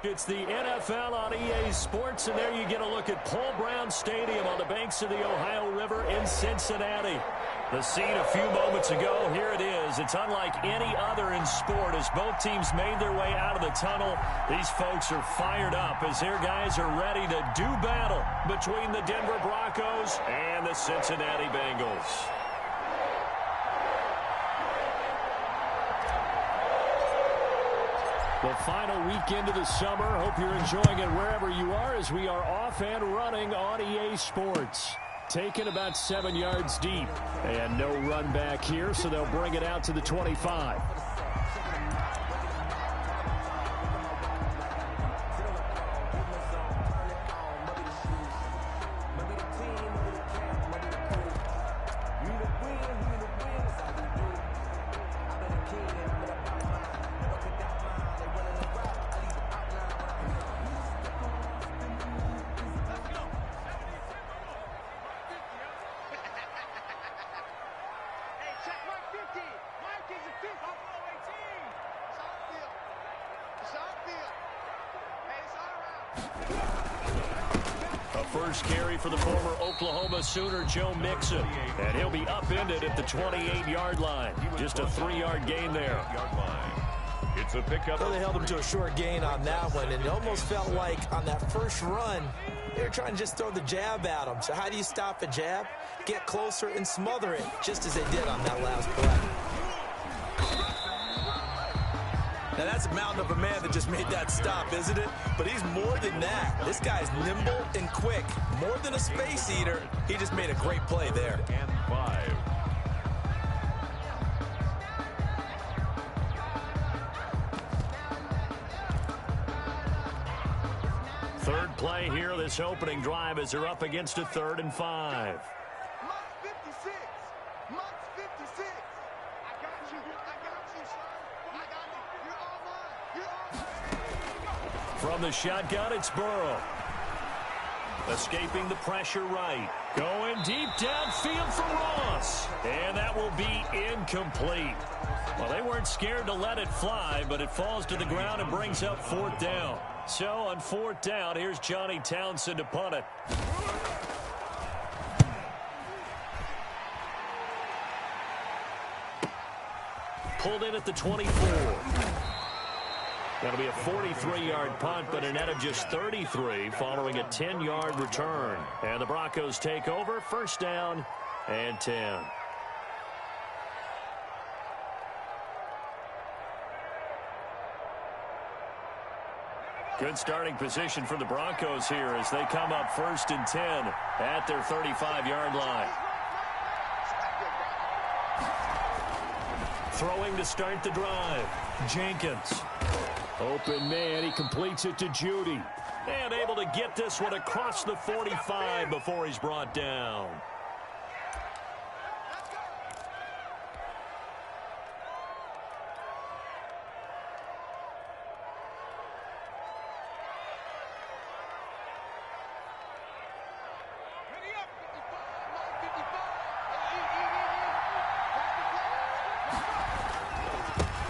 It's the NFL on EA Sports, and there you get a look at Paul Brown Stadium on the banks of the Ohio River in Cincinnati. The scene a few moments ago, here it is. It's unlike any other in sport as both teams made their way out of the tunnel. These folks are fired up as their guys are ready to do battle between the Denver Broncos and the Cincinnati Bengals. The final weekend of the summer. Hope you're enjoying it wherever you are as we are off and running on EA Sports. Taken about 7 yards deep. And no run back here, so they'll bring it out to the 25. First carry for the former Oklahoma Sooner, Joe Mixon. And he'll be upended at the 28-yard line. Just a 3-yard gain there. It's a pickup. So they held him to a short gain on that one, and it almost felt like on that first run, they were trying to just throw the jab at him. So how do you stop a jab? Get closer and smother it, just as they did on that last play. Now, that's a mountain of a man that just made that stop, isn't it? But he's more than that. This guy's nimble and quick. More than a space eater, he just made a great play there. And 5. Third play here, this opening drive as they're up against a 3rd and 5. From the shotgun, it's Burrow. Escaping the pressure right. Going deep downfield for Ross. And that will be incomplete. Well, they weren't scared to let it fly, but it falls to the ground and brings up 4th down. So on 4th down, here's Johnny Townsend to punt it. Pulled in at the 24. That'll be a 43-yard punt, but a net of just 33 following a 10-yard return. And the Broncos take over, 1st down and 10. Good starting position for the Broncos here as they come up 1st and 10 at their 35-yard line. Throwing to start the drive, Jenkins. Open man, he completes it to Judy. And able to get this one across the 45 before he's brought down.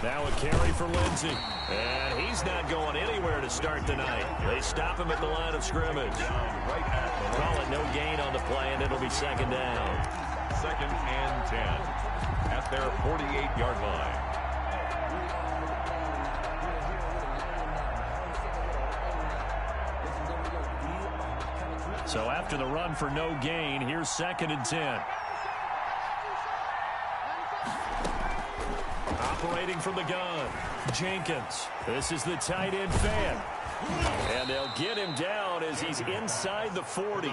Now a carry for Lindsey. And he's not going anywhere to start the night. They stop him at the line of scrimmage. Call it no gain on the play, and it'll be 2nd down. 2nd and 10 at their 48-yard line. So after the run for no gain, here's 2nd and 10. Operating from the gun, Jenkins. This is the tight end fan. And they'll get him down as he's inside the 40.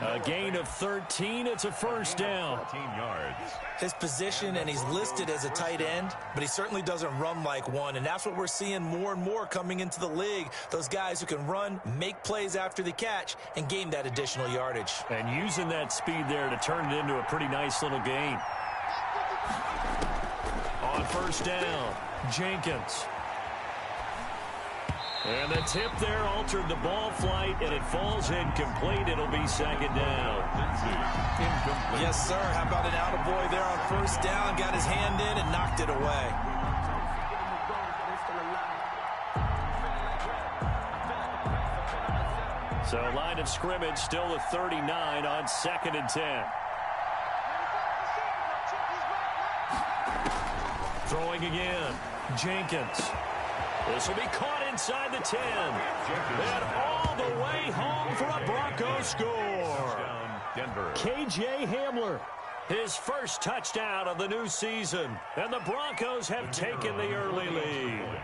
A gain of 13. It's a 1st down. 14 yards. His position, and he's listed as a tight end, but he certainly doesn't run like one. And that's what we're seeing more and more coming into the league. Those guys who can run, make plays after the catch, and gain that additional yardage. And using that speed there to turn it into a pretty nice little gain. On 1st down, Jenkins. And the tip there altered the ball flight, and it falls incomplete. It'll be 2nd down. Incomplete. Yes, sir. How about an attaboy there on 1st down? Got his hand in and knocked it away. So line of scrimmage still with 39 on 2nd and 10. Throwing again. Jenkins. This will be caught inside the 10. And all the way home for a Broncos score. K.J. Hamler. His first touchdown of the new season. And the Broncos have taken the early lead.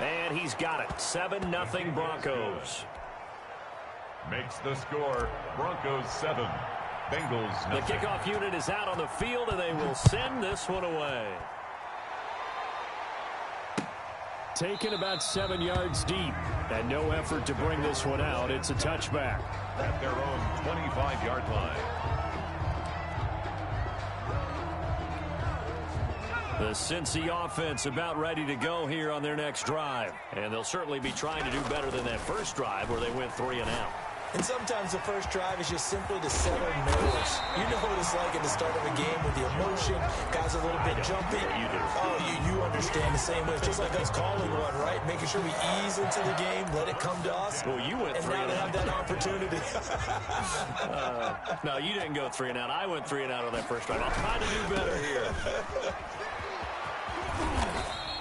And he's got it. 7-0 Broncos. Makes the score Broncos 7, Bengals 0. The kickoff unit is out on the field, and they will send this one away. Taken about 7 yards deep, and no effort to bring this one out. It's a touchback. At their own 25-yard line. The Cincy offense about ready to go here on their next drive. And they'll certainly be trying to do better than that first drive where they went 3 and out. And sometimes the first drive is just simply to settle nerves. You know what it's like at the start of a game with the emotion. Guys a little bit jumpy. You do. Oh, you understand the same way. It's just like us calling one, right? Making sure we ease into the game, let it come to us. Well, you went 3 and out. And now they have that opportunity. No, you didn't go 3 and out. I went 3 and out on that first drive. I'll try to do better here.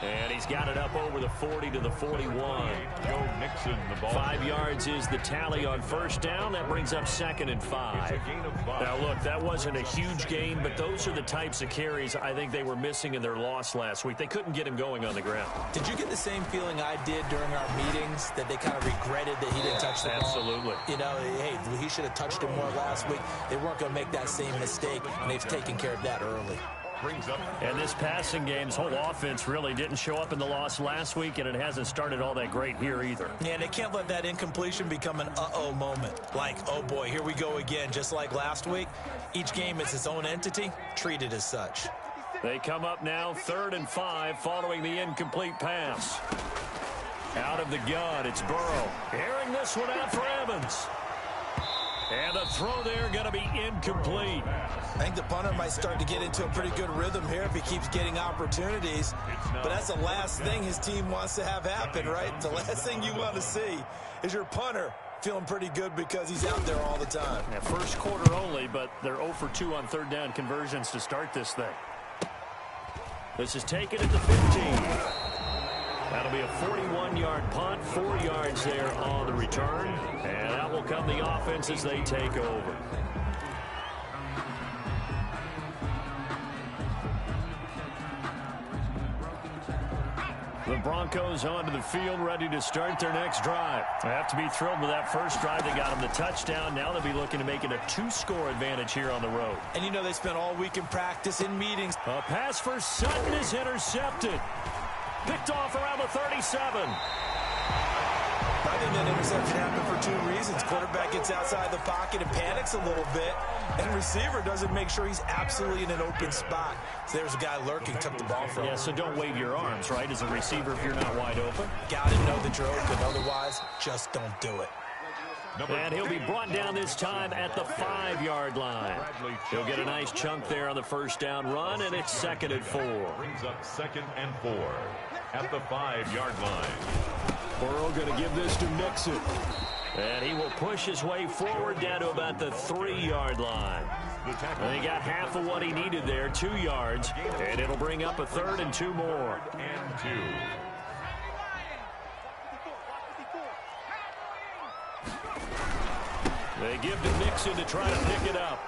And he's got it up over the 40 to the 41. Joe Mixon, the ball. 5 yards is the tally on first down. That brings up 2nd and 5. It's a gain of 5. Now, look, that wasn't a huge gain, but those are the types of carries I think they were missing in their loss last week. They couldn't get him going on the ground. Did you get the same feeling I did during our meetings, that they kind of regretted that he didn't touch the ball? Absolutely. You know, hey, he should have touched it more last week. They weren't going to make that same mistake, and they've taken care of that early. And this passing game's whole offense really didn't show up in the loss last week, and it hasn't started all that great here either. Yeah, and they can't let that incompletion become an uh-oh moment. Like, oh boy, here we go again, just like last week. Each game is its own entity, treated as such. They come up now 3rd and 5 following the incomplete pass. Out of the gun, it's Burrow. Airing this one out for Evans. And the throw there going to be incomplete. I think the punter might start to get into a pretty good rhythm here if he keeps getting opportunities. But that's the last thing his team wants to have happen, right? The last thing you want to see is your punter feeling pretty good because he's out there all the time. Yeah, first quarter only, but they're 0 for 2 on 3rd down conversions to start this thing. This is taken at the 15. That'll be a 41-yard punt, 4 yards there on the return. And out will come the offense as they take over. The Broncos onto the field, ready to start their next drive. They have to be thrilled with that first drive. They got them the touchdown. Now they'll be looking to make it a 2-score advantage here on the road. And you know they spent all week in practice, in meetings. A pass for Sutton is intercepted. Picked off around the 37. I think that interception happened for 2 reasons. Quarterback gets outside the pocket and panics a little bit, and receiver doesn't make sure he's absolutely in an open spot. So there's a guy lurking, took the ball from him. Yeah, so don't wave your arms, right, as a receiver if you're not wide open. Got to know that you're open. Otherwise, just don't do it. And he'll be brought down this time at the 5-yard line. He'll get a nice chunk there on the first down run, and it's 2nd and 4. Brings up 2nd and 4 at the 5-yard line. Burrow going to give this to Mixon. And he will push his way forward down to about the 3-yard line. And he got half of what he needed there, 2 yards. And it'll bring up a 3rd and 2 more. And 2. They give to Mixon to try to pick it up.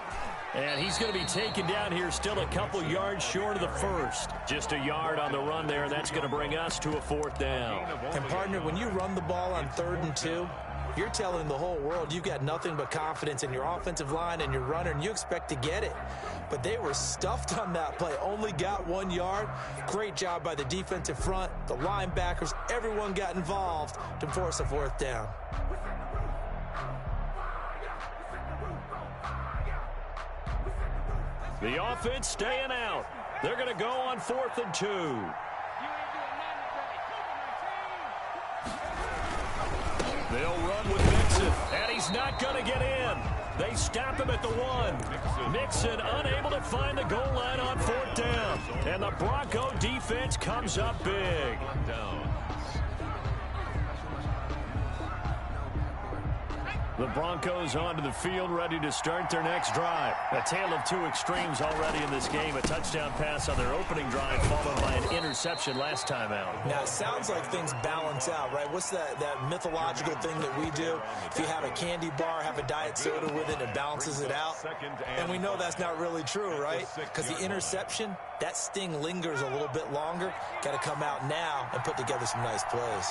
And he's going to be taken down here still a couple yards short of the first. Just a yard on the run there, and that's going to bring us to a 4th down. And, partner, when you run the ball on 3rd and 2, you're telling the whole world you've got nothing but confidence in your offensive line and your runner, and you expect to get it. But they were stuffed on that play, only got 1 yard. Great job by the defensive front, the linebackers, everyone got involved to force a 4th down. The offense staying out. They're going to go on 4th and 2. They'll run with Mixon, and he's not going to get in. They stop him at the 1. Mixon unable to find the goal line on 4th down. And the Bronco defense comes up big. The Broncos onto the field, ready to start their next drive. A tale of two extremes already in this game. A touchdown pass on their opening drive, followed by an interception last time out. Now, it sounds like things balance out, right? What's that mythological thing that we do? If you have a candy bar, have a diet soda with it, it balances it out. And we know that's not really true, right? Because the interception, that sting lingers a little bit longer. Got to come out now and put together some nice plays.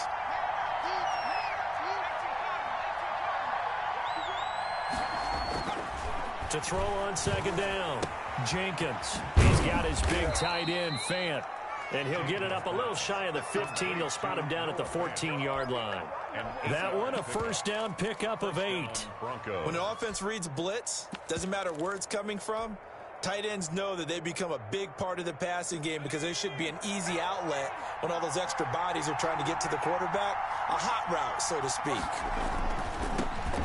To throw on 2nd down, Jenkins. He's got his big tight end, Fant. And he'll get it up a little shy of the 15. They'll spot him down at the 14-yard line. That one, a 1st down pickup of 8. When the offense reads blitz, doesn't matter where it's coming from, tight ends know that they become a big part of the passing game because they should be an easy outlet when all those extra bodies are trying to get to the quarterback. A hot route, so to speak.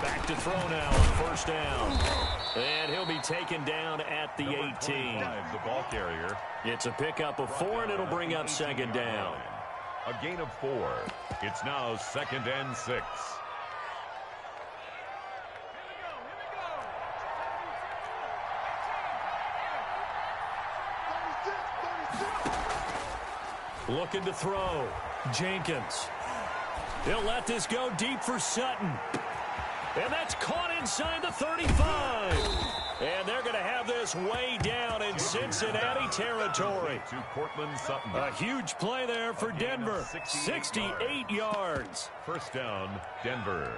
Back to throw now on 1st down. And he'll be taken down at the 18. The ball carrier. It's a pickup of 4, and it'll bring up 2nd down. A gain of 4. It's now 2nd and 6. Looking to throw. Jenkins. He'll let this go deep for Sutton. And that's caught inside the 35. And they're going to have this way down in Cincinnati territory. To Cortland Sutton. A huge play there for Denver. 68 yards. 1st down, Denver.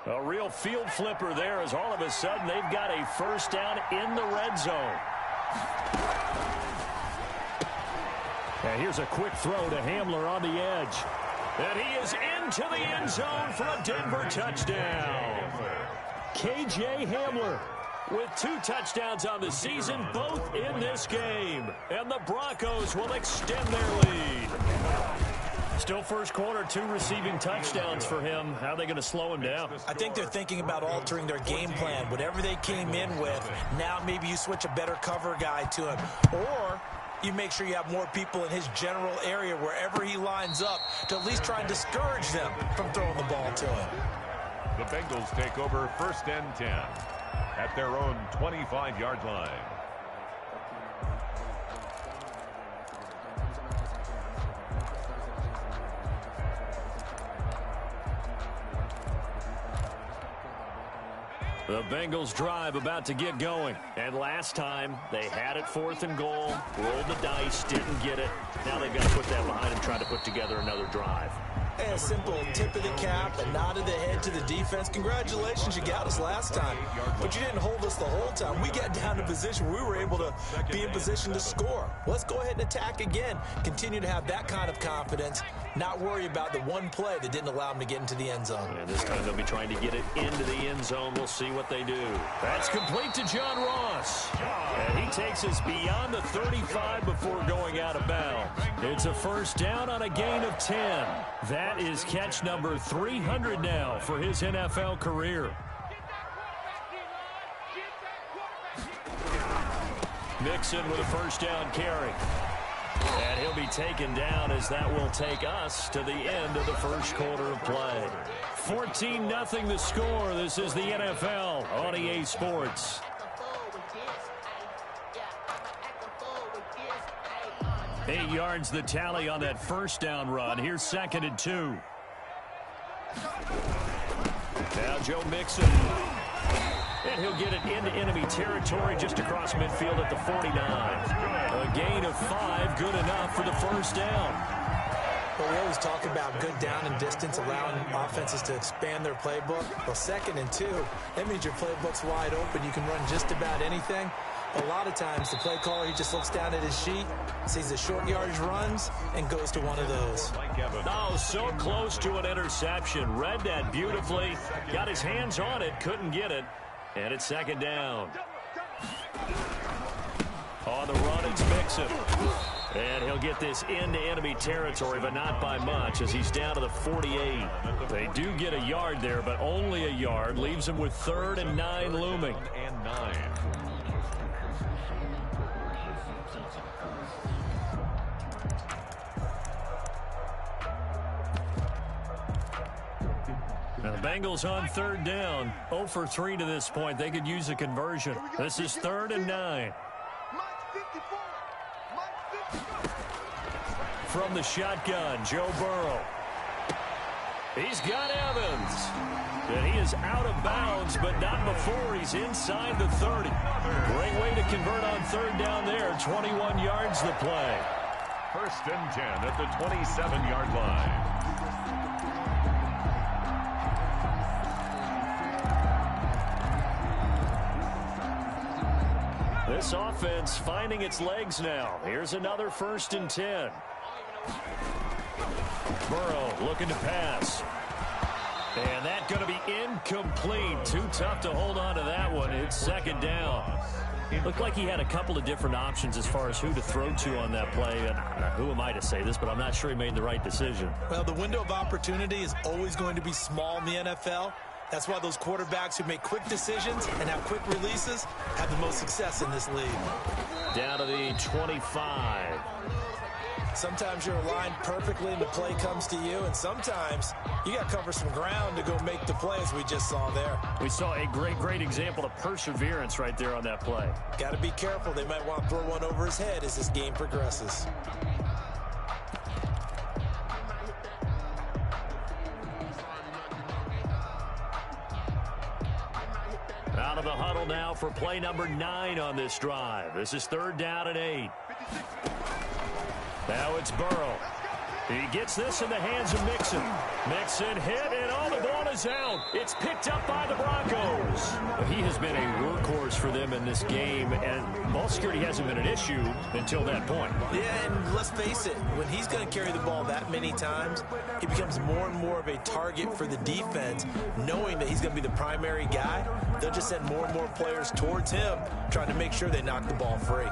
A real field flipper there as all of a sudden they've got a 1st down in the red zone. And here's a quick throw to Hamler on the edge. And he is into the end zone for a Denver touchdown. K.J. Hamler with 2 touchdowns on the season, both in this game. And the Broncos will extend their lead. Still first quarter, 2 receiving touchdowns for him. How are they going to slow him down? I think they're thinking about altering their game plan. Whatever they came in with, now maybe you switch a better cover guy to him. Or you make sure you have more people in his general area wherever he lines up to at least try and discourage them from throwing the ball to him. The Bengals take over 1st and 10 at their own 25-yard line. The Bengals drive about to get going. And last time, they had it 4th and goal, rolled the dice, didn't get it. Now they've got to put that behind them, try to put together another drive. A simple tip of the cap, a nod of the head to the defense. Congratulations, you got us last time. But you didn't hold us the whole time. We got down to position where we were able to be in position to score. Let's go ahead and attack again. Continue to have that kind of confidence. Not worry about the one play that didn't allow them to get into the end zone. And this time they'll be trying to get it into the end zone. We'll see what they do. That's complete to John Ross. And he takes us beyond the 35 before going out of bounds. It's a 1st down on a gain of 10. That is catch number 300 now for his NFL career. Mixon with a 1st down carry. And he'll be taken down as that will take us to the end of the first quarter of play. 14-0 the score. This is the NFL on EA Sports. Eight yards the tally on that 1st down run. Here's 2nd and 2. Now Joe Mixon. And he'll get it into enemy territory just across midfield at the 49. A gain of 5, good enough for the 1st down. Well, we always talk about good down and distance, allowing offenses to expand their playbook. Well, 2nd and 2, that means your playbook's wide open. You can run just about anything. A lot of times, the play caller, he just looks down at his sheet, sees the short yardage runs, and goes to one of those. Oh, so close to an interception. Read that beautifully. Got his hands on it, couldn't get it. And it's 2nd down. On the run leads Mixon. And he'll get this into enemy territory, but not by much, as he's down to the 48. They do get a yard there, but only a yard. Leaves him with 3rd and 9 looming. And 9. Now the Bengals on 3rd down. 0 for 3 to this point. They could use a conversion. This is 3rd and 9. From the shotgun, Joe Burrow. He's got Evans. And he is out of bounds, but not before he's inside the 30. Great way to convert on 3rd down there. 21 yards the play. 1st and 10 at the 27-yard line. This offense finding its legs now. Here's another 1st and 10. Burrow looking to pass. And that's going to be incomplete. Too tough to hold on to that one. It's 2nd down. Looked like he had a couple of different options as far as who to throw to on that play. And who am I to say this, but I'm not sure he made the right decision. Well, the window of opportunity is always going to be small in the NFL. That's why those quarterbacks who make quick decisions and have quick releases have the most success in this league. Down to the 25. Sometimes you're aligned perfectly and the play comes to you, and sometimes you got to cover some ground to go make the play, as we just saw there. We saw a great example of perseverance right there on that play. Got to be careful. They might want to throw one over his head as this game progresses. Out of the huddle now for play number 9 on this drive. This is 3rd down and 8. Now it's Burrow. He gets this in the hands of Mixon. Mixon hit, and the ball is out. It's picked up by the Broncos. He has been a workhorse for them in this game, and ball security hasn't been an issue until that point. Yeah, and let's face it, when he's going to carry the ball that many times, he becomes more and more of a target for the defense, knowing that he's going to be the primary guy. They'll just send more and more players towards him, trying to make sure they knock the ball free.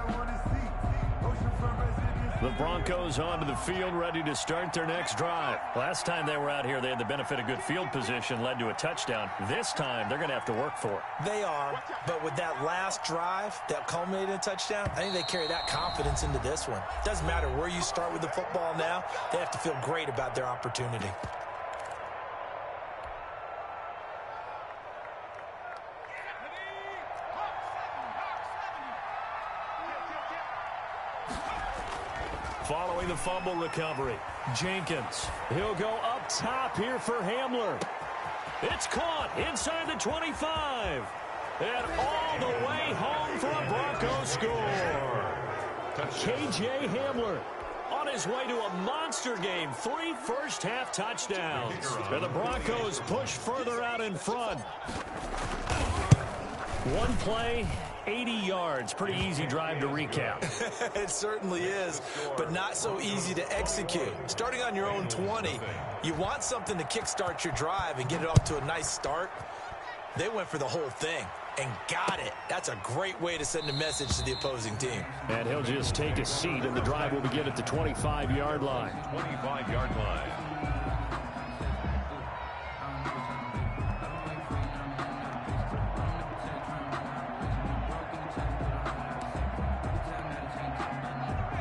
The Broncos onto the field, ready to start their next drive. Last time they were out here, they had the benefit of good field position, led to a touchdown. This time, they're going to have to work for it. They are, but with that last drive that culminated in a touchdown, I think they carry that confidence into this one. Doesn't matter where you start with the football now, they have to feel great about their opportunity. Following the fumble recovery, Jenkins. He'll go up top here for Hamler. It's caught inside the 25. And all the way home for a Broncos score. K.J. Hamler on his way to a monster game. 3 first-half touchdowns. And the Broncos push further out in front. One play, 80 yards. Pretty easy drive to recap. It certainly is, but not so easy to execute. Starting on your own 20, you want something to kickstart your drive and get it off to a nice start. They went for the whole thing and got it. That's a great way to send a message to the opposing team. And he'll just take a seat, and the drive will begin at the 25-yard line. 25-yard line.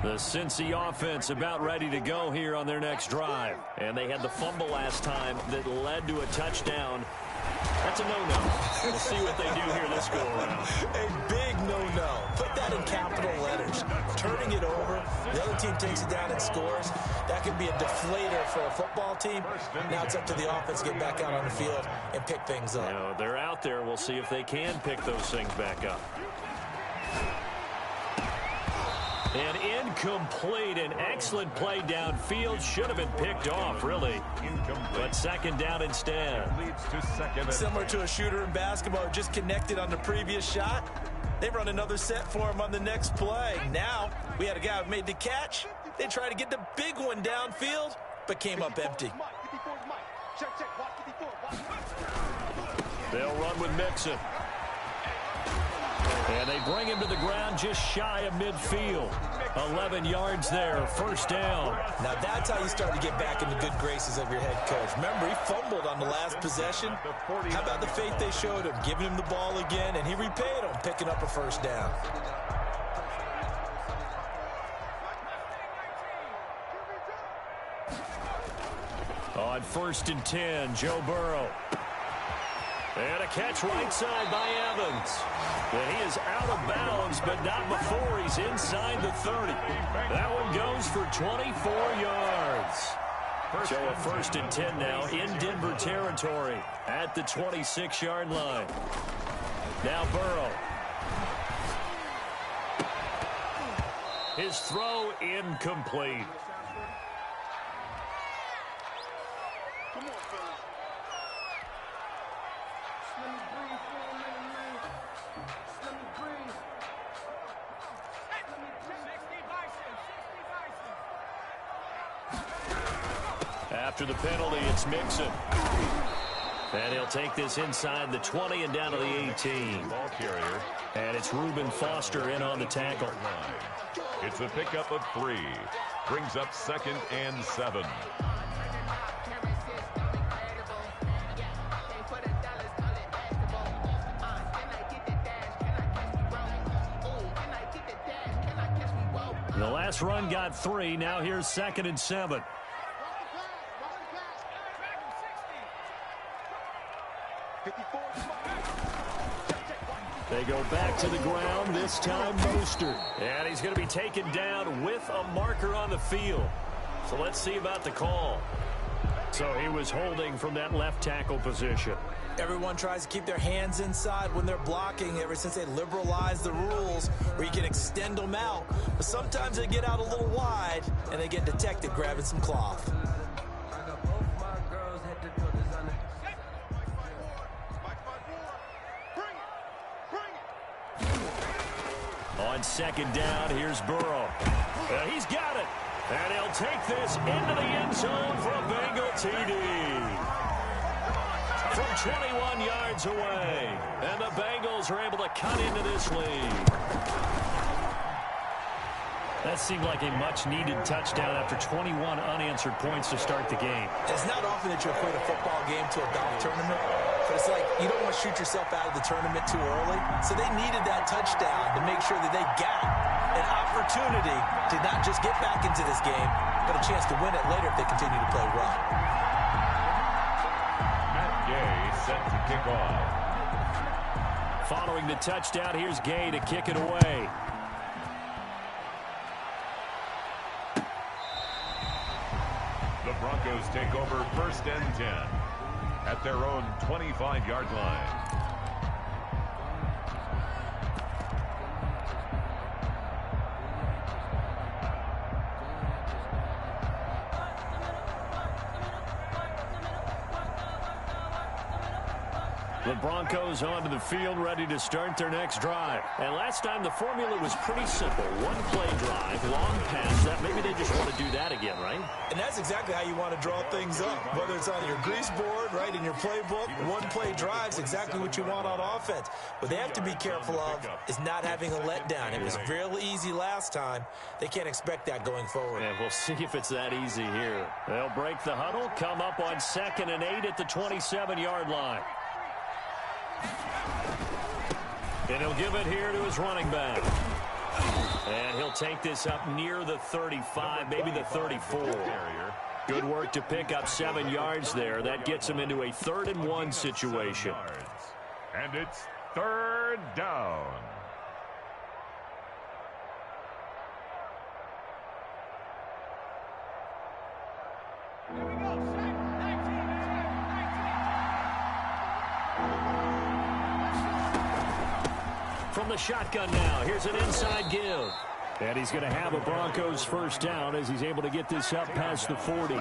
The Cincy offense about ready to go here on their next drive. And they had the fumble last time that led to a touchdown. That's a no-no. We'll see what they do here this go-around. A big no-no. Put that in capital letters. Turning it over, the other team takes it down and scores. That could be a deflator for a football team. Now it's up to the offense to get back out on the field and pick things up. You know, they're out there. We'll see if they can pick those things back up. An incomplete, an excellent play downfield. Should have been picked off, really. But 2nd down instead. Similar to a shooter in basketball who just connected on the previous shot. They run another set for him on the next play. Now, we had a guy who made the catch. They tried to get the big one downfield, but came up empty. They'll run with Mixon. And they bring him to the ground just shy of midfield. 11 yards there, first down. Now that's how you start to get back in the good graces of your head coach. Remember, he fumbled on the last possession. How about the faith they showed him, giving him the ball again, and he repaid him, picking up a first down. On 1st and 10, Joe Burrow. And a catch right side by Evans. And he is out of bounds, but not before he's inside the 30. That one goes for 24 yards. So a 1st and 10 now in Denver territory at the 26-yard line. Now Burrow. His throw incomplete. After the penalty, it's Mixon. And he'll take this inside the 20 and down to the 18. Ball carrier. And it's Reuben Foster in on the tackle. It's a pickup of 3. Brings up 2nd and 7. The last run got 3. Now here's 2nd and 7. They go back to the ground, this time Mostert. And he's going to be taken down with a marker on the field. So let's see about the call. So he was holding from that left tackle position. Everyone tries to keep their hands inside when they're blocking ever since they liberalized the rules where you can extend them out. But sometimes they get out a little wide and they get detected grabbing some cloth. On 2nd down, here's Burrow. He's got it. And he'll take this into the end zone for a Bengal TD. From 21 yards away. And the Bengals are able to cut into this lead. That seemed like a much-needed touchdown after 21 unanswered points to start the game. It's not often that you equate a football game to a golf tournament, but it's like you don't want to shoot yourself out of the tournament too early. So they needed that touchdown to make sure that they got an opportunity to not just get back into this game, but a chance to win it later if they continue to play well. Matt Gay set to kick off. Following the touchdown, here's Gay to kick it away. The Broncos take over 1st and 10 at their own 25-yard line. The Broncos onto the field, ready to start their next drive. And last time, the formula was pretty simple. One-play drive, long pass. That maybe they just want to do that again, right? And that's exactly how you want to draw things up. Whether it's on your grease board, right, in your playbook, one-play drive is exactly what you want on offense. What they have to be careful of is not having a letdown. It was real easy last time. They can't expect that going forward. And we'll see if it's that easy here. They'll break the huddle, come up on 2nd and 8 at the 27-yard line. And he'll give it here to his running back. And he'll take this up near the 35, maybe the 34. Good work to pick up 7 yards there. That gets him into a 3rd and 1 situation. And it's 3rd down. From the shotgun now, here's an inside give. And he's going to have a Broncos first down as he's able to get this up past the 40.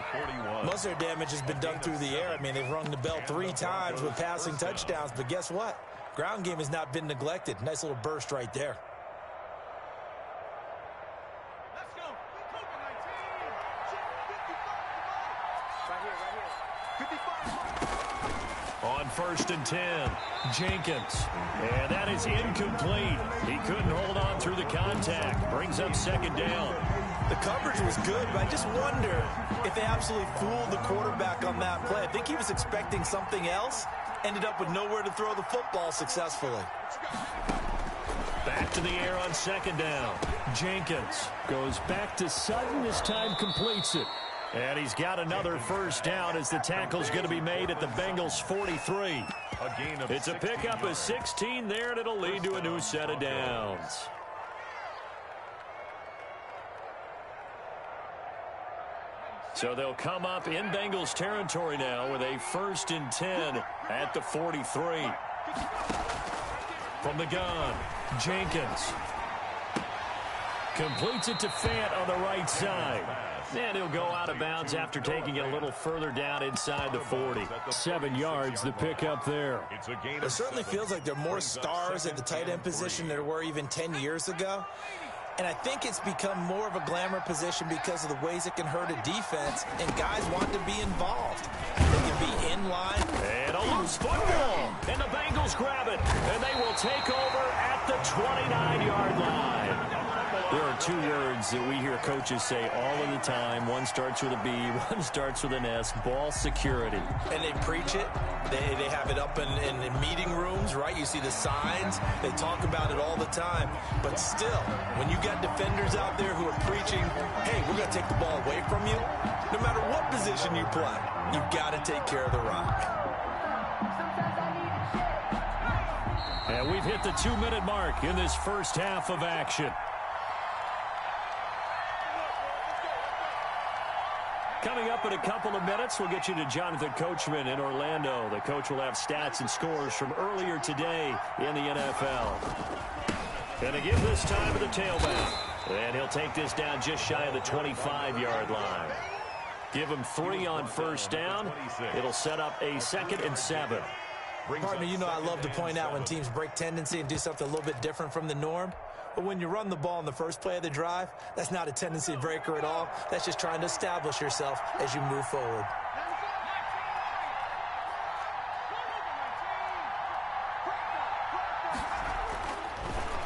Most of their damage has been done through the air. I mean, they've rung the bell 3 times with passing touchdowns. But guess what? Ground game has not been neglected. Nice little burst right there. On 1st and 10, Jenkins. And that is incomplete. He couldn't hold on through the contact. Brings up 2nd down. The coverage was good, but I just wonder if they absolutely fooled the quarterback on that play. I think he was expecting something else. Ended up with nowhere to throw the football successfully. Back to the air on 2nd down. Jenkins goes back to Sutton. This time completes it. And he's got another 1st down as the tackle's going to be made at the Bengals 43. It's a pickup of 16 there, and it'll lead to a new set of downs. So they'll come up in Bengals territory now with a 1st and 10 at the 43. From the gun, Jenkins completes it to Fant on the right side. And he'll go out of bounds after taking it a little further down inside the 40. 7 yards, the pickup there. It certainly feels like there are more stars at the tight end position than there were even 10 years ago. And I think it's become more of a glamour position because of the ways it can hurt a defense, and guys want to be involved. They can be in line. And a loose football. And the Bengals grab it. And they will take over at the 29-yard line. There are 2 words that we hear coaches say all of the time. One starts with a B, one starts with an S, ball security. And they preach it. They have it up in meeting rooms, right? You see the signs. They talk about it all the time. But still, when you got defenders out there who are preaching, hey, we're going to take the ball away from you, no matter what position you play, you've got to take care of the rock. And we've hit the 2-minute mark in this first half of action. Coming up in a couple of minutes, we'll get you to Jonathan Coachman in Orlando. The coach will have stats and scores from earlier today in the NFL. Going to give this time to the tailback. And he'll take this down just shy of the 25-yard line. Give him 3 on 1st down. It'll set up a 2nd and 7. Pardon me, you know I love to point out when teams break tendency and do something a little bit different from the norm. But when you run the ball in the first play of the drive, that's not a tendency breaker at all. That's just trying to establish yourself as you move forward.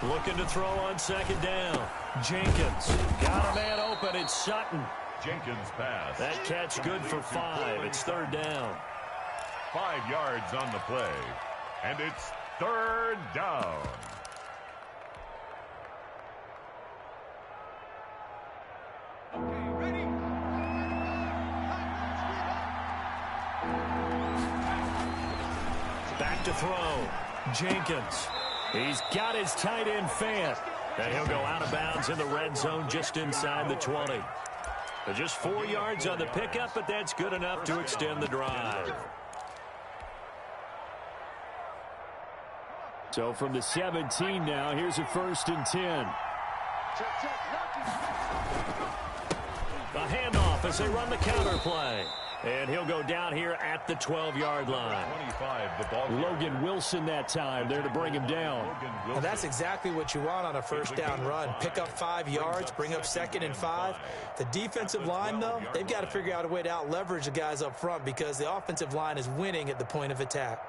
Looking to throw on 2nd down. Jenkins got a man open. It's Sutton. Jenkins pass. That catch good for 5. It's 3rd down. 5 yards on the play. And it's 3rd down. Back to throw. Jenkins. He's got his tight end Fant. And he'll go out of bounds in the red zone just inside the 20. Just 4 yards on the pickup, but that's good enough to extend the drive. So from the 17 now, here's a 1st and 10. A handoff as they run the counter play. And he'll go down here at the 12-yard line. Logan Wilson that time there to bring him down. And that's exactly what you want on a 1st down run. Pick up 5 yards, bring up 2nd and 5. The defensive line, though, they've got to figure out a way to out-leverage the guys up front because the offensive line is winning at the point of attack.